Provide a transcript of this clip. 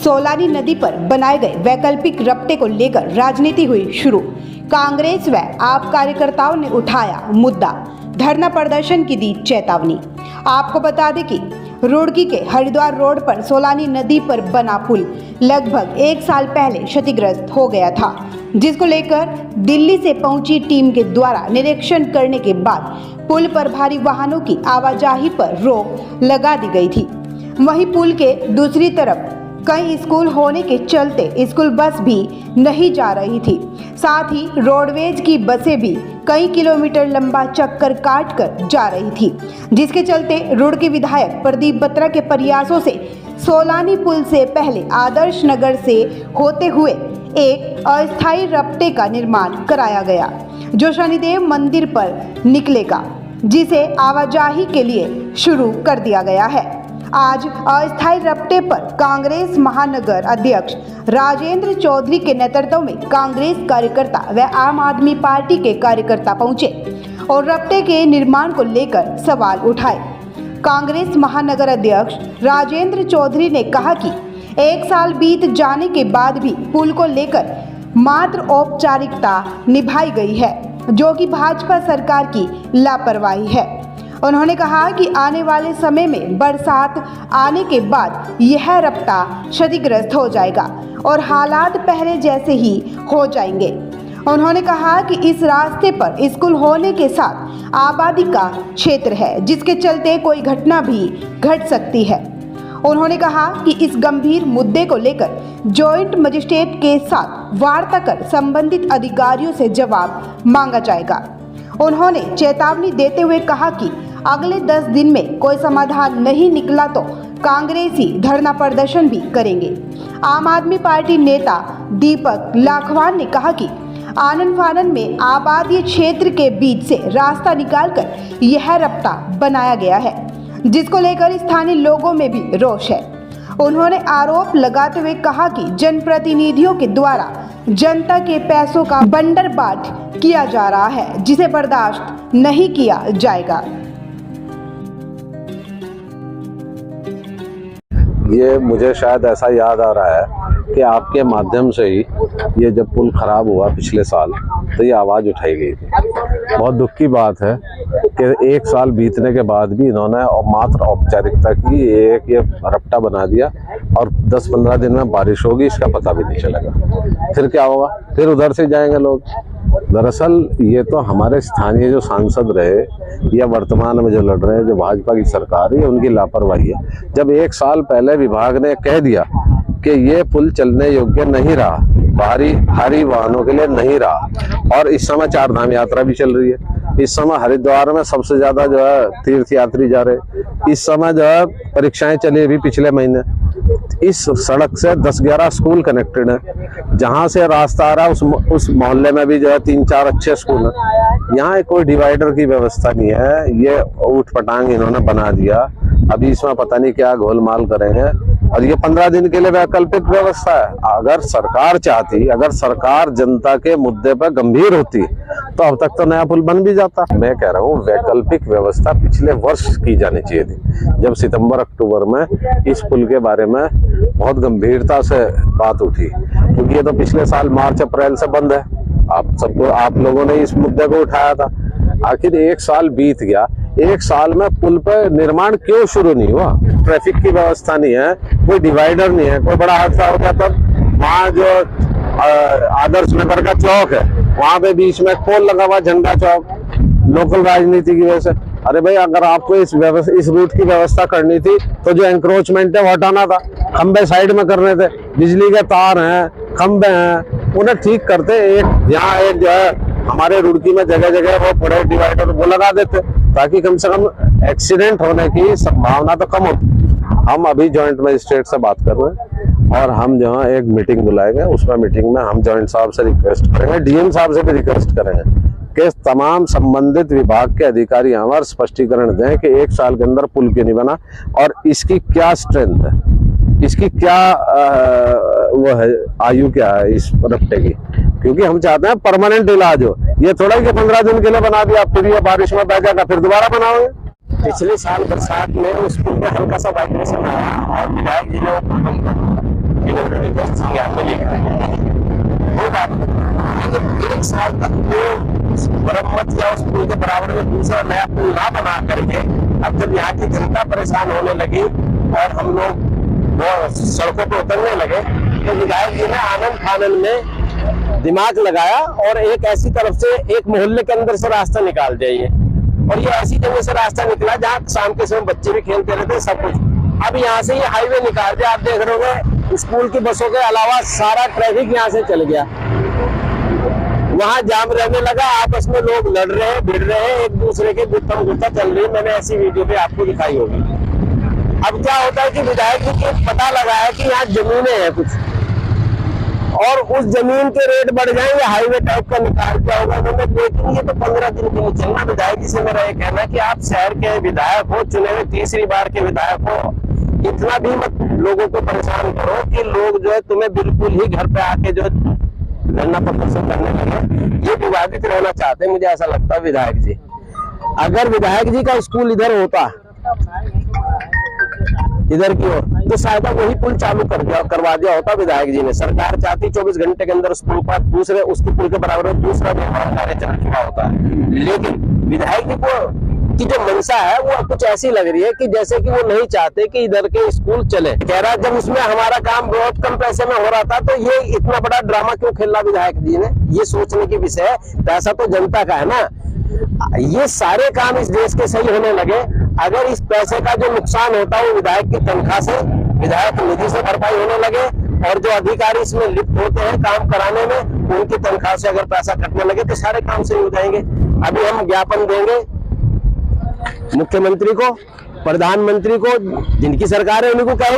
सोलानी नदी पर बनाए गए वैकल्पिक रपटे को लेकर राजनीति हुई शुरू। कांग्रेस व आप कार्यकर्ताओं ने उठाया मुद्दा, धरना प्रदर्शन की दी चेतावनी। आपको बता दें कि रुड़की के हरिद्वार रोड पर सोलानी नदी पर बना पुल लगभग 1 साल पहले क्षतिग्रस्त हो गया था, जिसको लेकर दिल्ली से पहुंची टीम के द्वारा निरीक्षण करने के बाद पुल पर भारी वाहनों की आवाजाही पर रोक लगा दी गई थी। वहीं पुल के दूसरी तरफ कई स्कूल होने के चलते स्कूल बस भी नहीं जा रही थी। साथ ही रोडवेज की बसें भी कई किलोमीटर लंबा चक्कर काट कर जा रही थी, जिसके चलते रुड़की विधायक प्रदीप बत्रा के प्रयासों से सोलानी पुल से पहले आदर्श नगर से होते हुए एक अस्थायी रपटे का निर्माण कराया गया, जो शनिदेव मंदिर पर निकलेगा, जिसे आवाजाही के लिए शुरू कर दिया गया है। आज अस्थायी रपटे पर कांग्रेस महानगर अध्यक्ष राजेंद्र चौधरी के नेतृत्व में कांग्रेस कार्यकर्ता व आम आदमी पार्टी के कार्यकर्ता पहुंचे और रपटे के निर्माण को लेकर सवाल उठाए। कांग्रेस महानगर अध्यक्ष राजेंद्र चौधरी ने कहा कि 1 साल बीत जाने के बाद भी पुल को लेकर मात्र औपचारिकता निभाई गई है, जो कि भाजपा सरकार की लापरवाही है। उन्होंने कहा कि आने वाले समय में बरसात आने के बाद यह रपटा क्षतिग्रस्त हो जाएगा और हालात पहले जैसे ही हो जाएंगे। उन्होंने कहा कि इस रास्ते पर स्कूल होने के साथ आबादी का क्षेत्र है, जिसके चलते कोई घटना भी घट सकती है। उन्होंने कहा कि इस गंभीर मुद्दे को लेकर जॉइंट मजिस्ट्रेट के साथ वार्ता कर संबंधित अधिकारियों से जवाब मांगा जाएगा। उन्होंने चेतावनी देते हुए कहा कि अगले 10 दिन में कोई समाधान नहीं निकला तो कांग्रेसी धरना प्रदर्शन भी करेंगे। आम आदमी पार्टी नेता दीपक लाखवान ने कहा कि आनन फानन में आबादी क्षेत्र के बीच से रास्ता निकालकर यह रपटा बनाया गया है, जिसको लेकर स्थानीय लोगों में भी रोष है। उन्होंने आरोप लगाते हुए कहा कि जनप्रतिनिधियों के द्वारा जनता के पैसों का बंदरबाट किया जा रहा है, जिसे बर्दाश्त नहीं किया जाएगा। ये मुझे शायद ऐसा याद आ रहा है कि आपके माध्यम से ही ये जब पुल खराब हुआ पिछले साल तो ये आवाज़ उठाई गई थी। बहुत दुख की बात है कि 1 साल बीतने के बाद भी इन्होंने मात्र औपचारिकता की, एक ये रपटा बना दिया और 10-15 दिन में बारिश होगी इसका पता भी नहीं चलेगा। फिर क्या होगा? फिर उधर से जाएंगे लोग। दरअसल ये तो हमारे स्थानीय जो सांसद रहे या वर्तमान में जो लड़ रहे हैं, जो भाजपा की सरकार है, उनकी लापरवाही है। जब 1 साल पहले विभाग ने कह दिया कि ये पुल चलने योग्य नहीं रहा, भारी वाहनों के लिए नहीं रहा, और इस समय 4 धाम यात्रा भी चल रही है। इस समय हरिद्वार में सबसे ज्यादा जो है तीर्थ यात्री जा रहे। इस समय जो है परीक्षाएं चली अभी पिछले महीने। इस सड़क से 10-11 स्कूल कनेक्टेड है। जहां से रास्ता आ रहा है उस मोहल्ले में भी जो है 3-4 अच्छे स्कूल हैं। यहाँ कोई डिवाइडर की व्यवस्था नहीं है। ये ऊट पटांग इन्होंने बना दिया। अभी इसमें पता नहीं क्या गोलमाल करेंगे, और ये 15 दिन के लिए वैकल्पिक व्यवस्था है। अगर सरकार चाहती, अगर सरकार जनता के मुद्दे पर गंभीर होती तो अब तक तो नया पुल बन भी जाता। मैं कह रहा हूँ वैकल्पिक व्यवस्था पिछले वर्ष की जानी चाहिए थी, जब सितंबर-अक्टूबर में इस पुल के बारे में बहुत गंभीरता से बात उठी, क्योंकि ये तो पिछले साल मार्च-अप्रैल से बंद है। आप लोगों ने इस मुद्दे को उठाया था। आखिर 1 साल बीत गया, 1 साल में पुल पर निर्माण क्यों शुरू नहीं हुआ? ट्रैफिक की व्यवस्था नहीं है, कोई डिवाइडर नहीं है। कोई बड़ा हादसा हो गया तब वहाँ जो आदर्श नगर का चौक है, वहाँ पे बीच में पोल लगा हुआ, झंडा चौक, लोकल राजनीति की वजह से। अरे भाई, अगर आपको इस रूट की व्यवस्था करनी थी तो जो एंक्रोचमेंट है वो हटाना था। खंबे साइड में करने थे, बिजली के तार हैं, खंबे हैं, उन्हें ठीक करते। यहाँ एक जो है हमारे रुड़की में जगह जगह वो बड़े डिवाइडर वो लगा देते, ताकि कम से कम एक्सीडेंट होने की संभावना तो कम होती। हम अभी जॉइंट मजिस्ट्रेट से बात कर रहे हैं और हम जो है एक मीटिंग बुलाएंगे। उसमें मीटिंग में हम जॉइंट साहब से रिक्वेस्ट करेंगे, डीएम साहब से भी रिक्वेस्ट करेंगे कि तमाम संबंधित विभाग के अधिकारी हमारे स्पष्टीकरण दें कि 1 साल के अंदर पुल क्यों नहीं बना और इसकी क्या स्ट्रेंथ है, इसकी क्या वो है, आयु क्या है इस रपटे की। क्योंकि हम चाहते हैं परमानेंट इलाज हो। ये थोड़ा कि 15 दिन के लिए बना दिया, फिर ये बारिश में बह जाएगा, फिर दोबारा बनाओगे। पिछले साल बरसात में उस पुल में हल्का सा वाइब्रेशन आया और विधायक जी ने वो पुल बंद कर दिया। किलोमीटर टेस्टिंग यहाँ पे लिख रहे हैं। वो बात एक साल तक वो मरम्मत या उस पुल के बराबर में दूसरा नया पुल ना बना करके अब जब यहाँ की जनता परेशान होने लगी और हम लोग वो सड़कों पर उतरने लगे तो विधायक जी ने आनंद फानन में दिमाग लगाया और एक ऐसी तरफ से एक मोहल्ले के अंदर से रास्ता निकाल जाइए, और ये ऐसी जगह से रास्ता निकला जहाँ शाम के समय बच्चे भी खेलते रहते सब कुछ। अब यहाँ से ये हाईवे निकाल दिया, आप देख रहे होंगे स्कूल की बसों के अलावा सारा ट्रैफिक यहाँ से चल गया, वहां जाम रहने लगा, आपस में लोग लड़ रहे हैं, भिड़ रहे हैं, एक दूसरे के गुत्थम गुत्था चल रही है। मैंने ऐसी वीडियो पे आपको दिखाई होगी। अब क्या होता है कि विधायक जी को पता लगा है कि यहाँ जमीनें हैं कुछ, और उस जमीन के रेट बढ़ जाएंगे, हाईवे टाइप का निकाल दिया होगा उन्होंने, लेकिन ये तो 15 दिन के लिए चलना। विधायक जी से मेरा ये कहना है कि आप शहर के विधायक हो, चुने हुए तीसरी बार के विधायक हो, इतना भी मत लोगों को परेशान करो कि लोग जो है तुम्हें बिल्कुल ही घर पे आके जो धरना प्रदर्शन करने लगे। ये विवादित रहना चाहते हैं, मुझे ऐसा लगता है विधायक जी। अगर विधायक जी का स्कूल इधर होता, इधर की ओर, तो शायद वही पुल चालू करवा दिया होता विधायक जी ने। सरकार चाहती 24 घंटे के अंदर उस पुल पर दूसरे उसके पुल के बराबर में दूसरा निर्माण कार्य चल चुका होता है, लेकिन विधायक जी को की जो मंशा है वो कुछ ऐसी लग रही है कि जैसे कि वो नहीं चाहते कि इधर के स्कूल चले। कह रहा जब उसमें हमारा काम बहुत कम पैसे में हो रहा था तो ये इतना बड़ा ड्रामा क्यों खेला विधायक जी ने, ये सोचने की विषय है। पैसा तो जनता का है ना, ये सारे काम इस देश के सही होने लगे अगर इस पैसे का जो नुकसान होता है वो विधायक की तनख्वाह से, विधायक निधि से भरपाई होने लगे, और जो अधिकारी इसमें लिप्त होते हैं काम कराने में उनकी तनख्वाह से अगर पैसा कटने लगे तो सारे काम सही हो जाएंगे। अभी हम ज्ञापन देंगे मुख्यमंत्री को, प्रधानमंत्री को, जिनकी सरकार है उन्हीं को कहेंगे